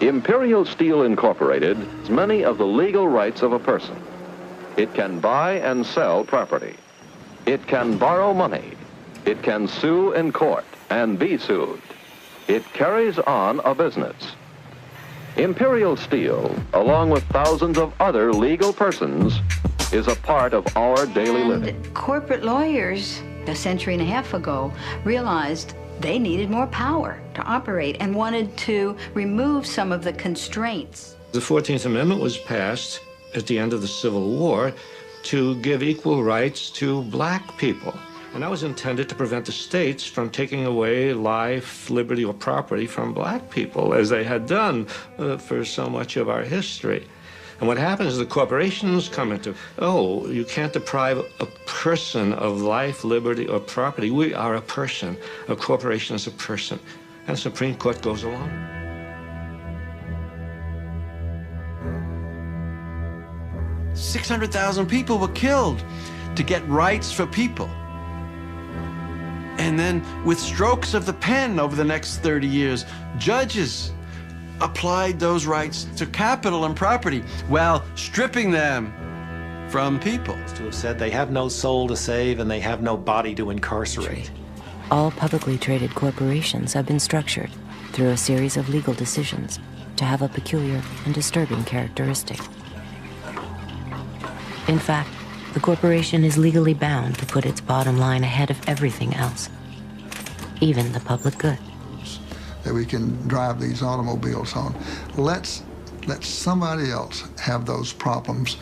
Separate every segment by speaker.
Speaker 1: Imperial Steel Incorporated has many of the legal rights of a person. It can buy and sell property. It can borrow money. It can sue in court and be sued. It carries on a business. Imperial Steel, along with thousands of other legal persons, is a part of our daily living.
Speaker 2: Corporate lawyers, a century and a half ago, realized they needed more power to operate and wanted to remove some of the constraints.
Speaker 3: The 14th Amendment was passed at the end of the Civil War to give equal rights to black people. And that was intended to prevent the states from taking away life, liberty, or property from black people, as they had done for so much of our history. And what happens is the corporations come into, oh, you can't deprive a person of life, liberty, or property. We are a person. A corporation is a person. And the Supreme Court goes along.
Speaker 4: $600,000 people were killed to get rights for people. And then with strokes of the pen over the next 30 years, judges applied those rights to capital and property while stripping them from people.
Speaker 5: To have said they have no soul to save and they have no body to incarcerate.
Speaker 6: All publicly traded corporations have been structured through a series of legal decisions to have a peculiar and disturbing characteristic. In fact, the corporation is legally bound to put its bottom line ahead of everything else, even the public good.
Speaker 7: That we can drive these automobiles on. Let somebody else have those problems.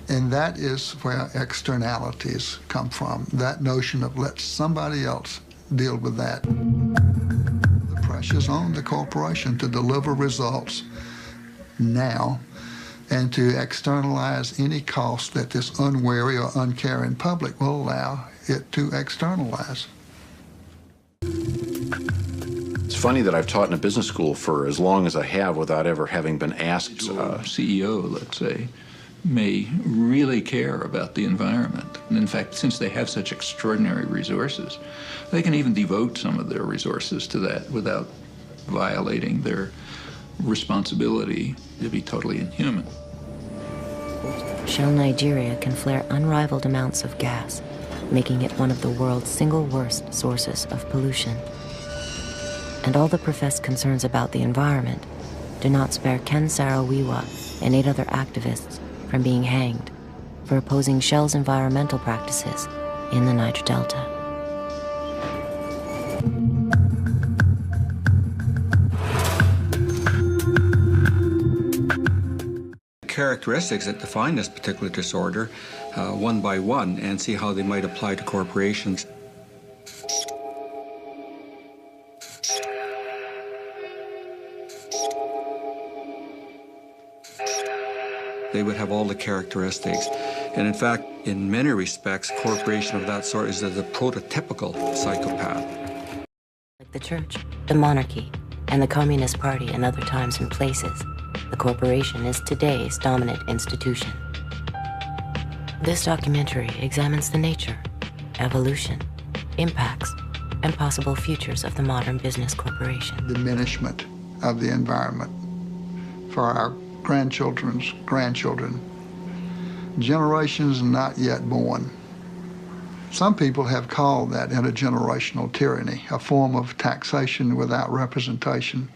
Speaker 7: And that is where externalities come from. That notion of let somebody else deal with that. The pressure's on the corporation to deliver results now and to externalize any cost that this unwary or uncaring public will allow it to externalize.
Speaker 8: It's funny that I've taught in a business school for as long as I have without ever having been asked.
Speaker 9: CEO, let's say, may really care about the environment. And in fact, since they have such extraordinary resources, they can even devote some of their resources to that without violating their responsibility to be totally inhuman.
Speaker 6: Shell Nigeria can flare unrivaled amounts of gas, making it one of the world's single worst sources of pollution. And all the professed concerns about the environment do not spare Ken Saro-Wiwa and 8 other activists from being hanged for opposing Shell's environmental practices in the Niger Delta.
Speaker 10: Characteristics that define this particular disorder one by one and see how they might apply to corporations. They would have all the characteristics. And in fact, in many respects, a corporation of that sort is the prototypical psychopath.
Speaker 6: Like the church, the monarchy, and the Communist Party in other times and places, the corporation is today's dominant institution. This documentary examines the nature, evolution, impacts, and possible futures of the modern business corporation.
Speaker 7: Diminishment of the environment for our grandchildren's grandchildren, generations not yet born. Some people have called that intergenerational tyranny, a form of taxation without representation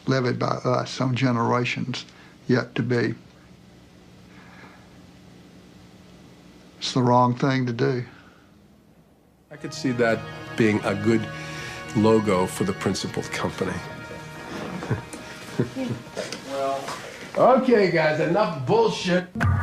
Speaker 7: levied by us on generations yet to be. It's the wrong thing to do.
Speaker 11: I could see that being a good logo for the principal company. Well, okay, guys, enough bullshit.